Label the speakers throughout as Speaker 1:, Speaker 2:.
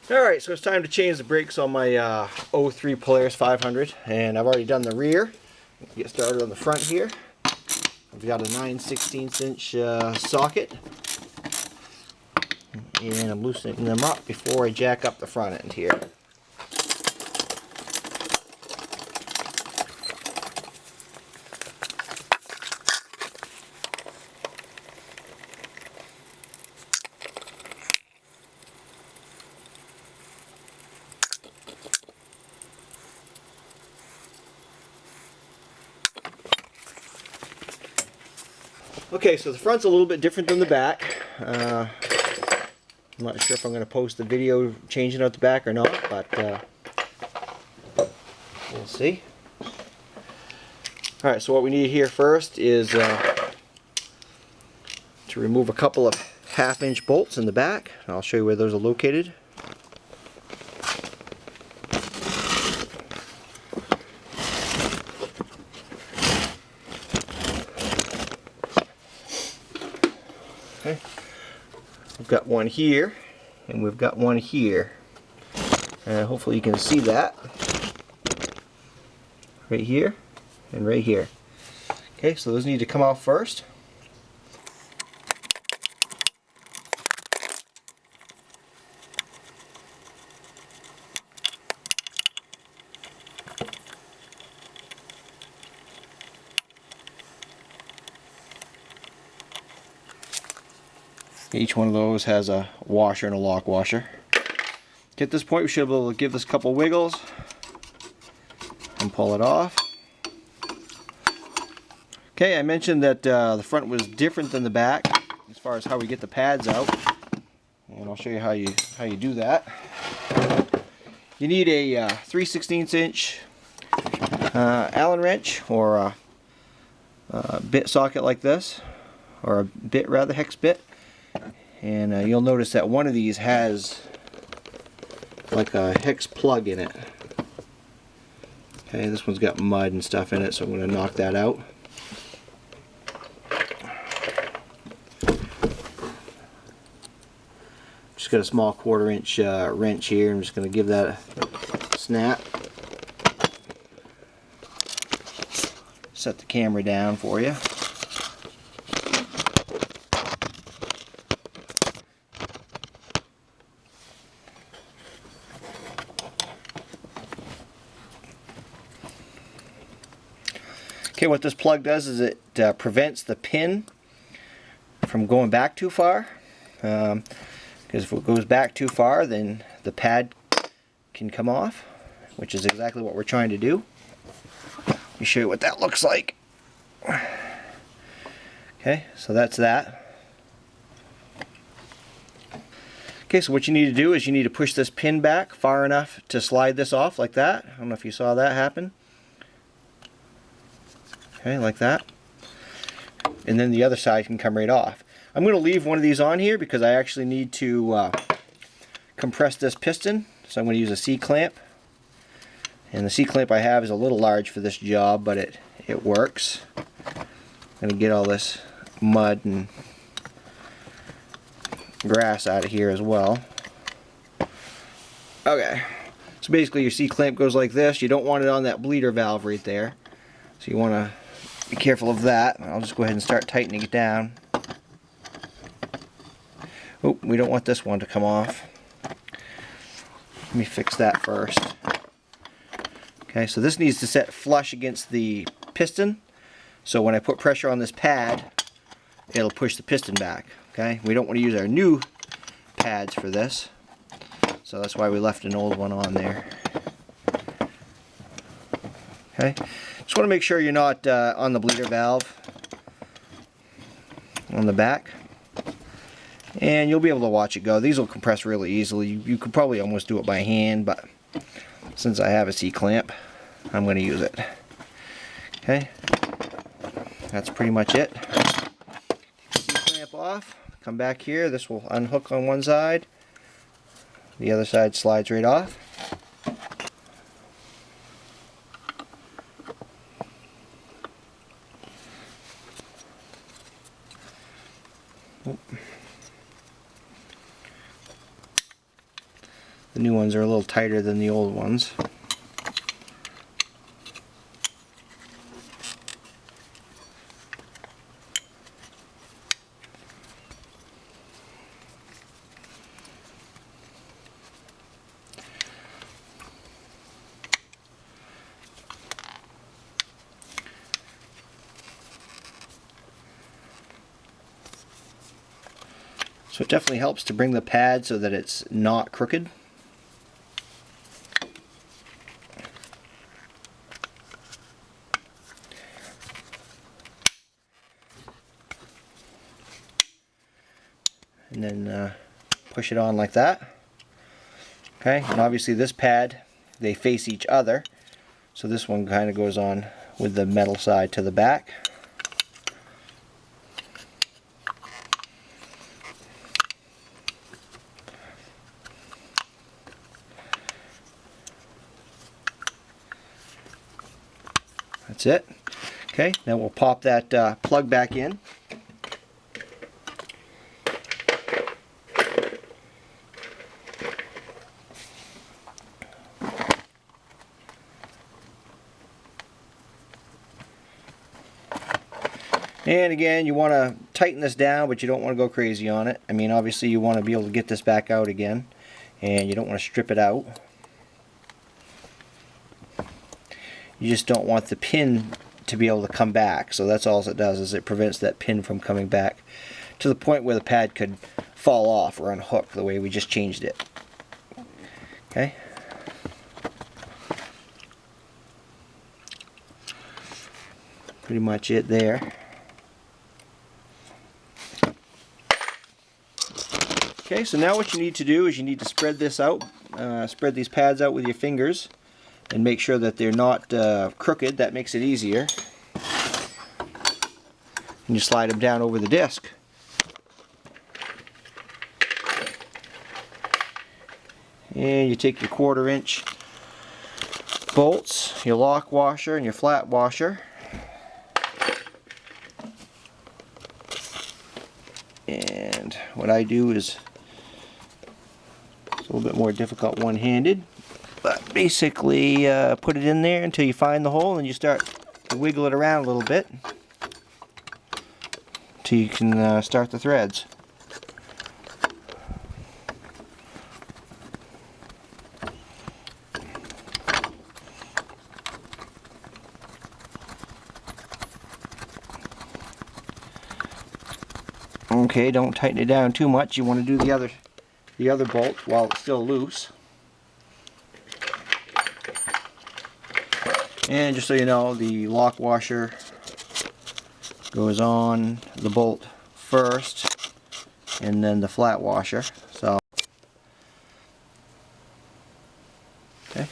Speaker 1: Alright, so it's time to change the brakes on my 03 Polaris 500, and I've already done the rear. Get started on the front here. I've got a 9/16 inch socket, and I'm loosening them up before I jack up the front end here. Okay, so the front's a little bit different than the back. I'm not sure if I'm going to post the video changing out the back or not, but we'll see. Alright, so what we need here first is to remove a couple of 1/2 inch bolts in the back. I'll show you where those are located. Okay. We've got one here, and we've got one here. Hopefully you can see that. Right here, and right here. Okay, so those need to come off first. Each one of those has a washer and a lock washer. At this point we should be able to give this a couple wiggles and pull it off. Okay, I mentioned that the front was different than the back as far as how we get the pads out, and I'll show you how you do that. You need a 3/16 inch Allen wrench or a bit socket like this, or a bit rather, hex bit. And you'll notice that one of these has like a hex plug in it. Okay, this one's got mud and stuff in it, so I'm going to knock that out. Just got a small 1/4 inch wrench here. I'm just going to give that a snap. Set the camera down for you. Okay, what this plug does is it prevents the pin from going back too far. Because if it goes back too far, then the pad can come off, which is exactly what we're trying to do. Let me show you what that looks like. Okay, so that's that. Okay, so what you need to do is you need to push this pin back far enough to slide this off like that. I don't know if you saw that happen. Okay, like that. And then the other side can come right off. I'm going to leave one of these on here because I actually need to compress this piston. So I'm going to use a C-clamp. And the C-clamp I have is a little large for this job, but it works. I'm going to get all this mud and grass out of here as well. Okay, so basically your C-clamp goes like this. You don't want it on that bleeder valve right there. So you want to be careful of that. I'll just go ahead and start tightening it down. Oh, we don't want this one to come off. Let me fix that first. Okay, so this needs to set flush against the piston. So when I put pressure on this pad, it'll push the piston back. Okay, we don't want to use our new pads for this. So that's why we left an old one on there. Okay, just want to make sure you're not on the bleeder valve on the back, and you'll be able to watch it go. These will compress really easily. You could probably almost do it by hand, but since I have a C-clamp, I'm going to use it. Okay, that's pretty much it. Take the C-clamp off, come back here. This will unhook on one side. The other side slides right off. The new ones are a little tighter than the old ones. So it definitely helps to bring the pad so that it's not crooked. And then push it on like that. Okay, and obviously this pad, they face each other. So this one kind of goes on with the metal side to the back. That's it. Okay, now we'll pop that plug back in. And again, you want to tighten this down, but you don't want to go crazy on it. I mean, obviously you want to be able to get this back out again, and you don't want to strip it out. You just don't want the pin to be able to come back. So that's all it does, is it prevents that pin from coming back to the point where the pad could fall off or unhook the way we just changed it. Okay. Pretty much it there. Okay, so now what you need to do is you need to spread this out, spread these pads out with your fingers and make sure that they're not crooked. That makes it easier. And you slide them down over the disc. And you take your 1/4 inch bolts, your lock washer and your flat washer. And what I do is, it's a little bit more difficult one-handed, but basically put it in there until you find the hole, and you start to wiggle it around a little bit until you can start the threads. Okay, don't tighten it down too much. You want to do the other bolt while it's still loose. And just so you know, the lock washer goes on the bolt first, and then the flat washer. So, okay.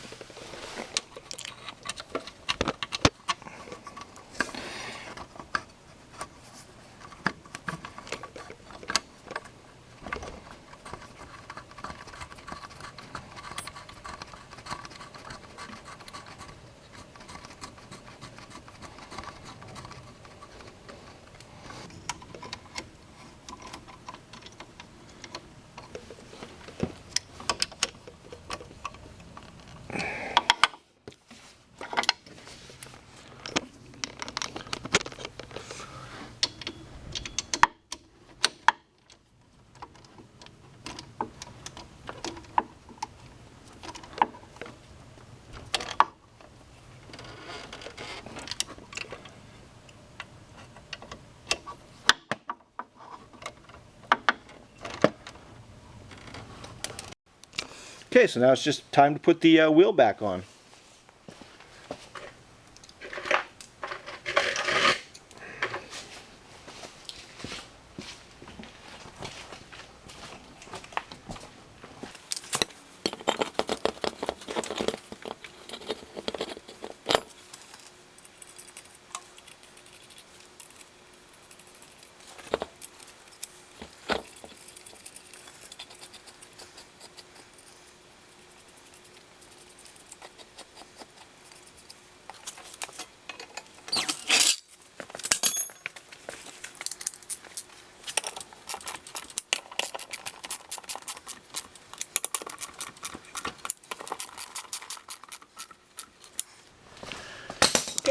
Speaker 1: Okay, so now it's just time to put the wheel back on.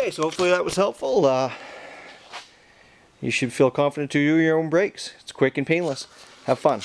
Speaker 1: Okay, so hopefully that was helpful. You should feel confident to do your own brakes. It's quick and painless. Have fun.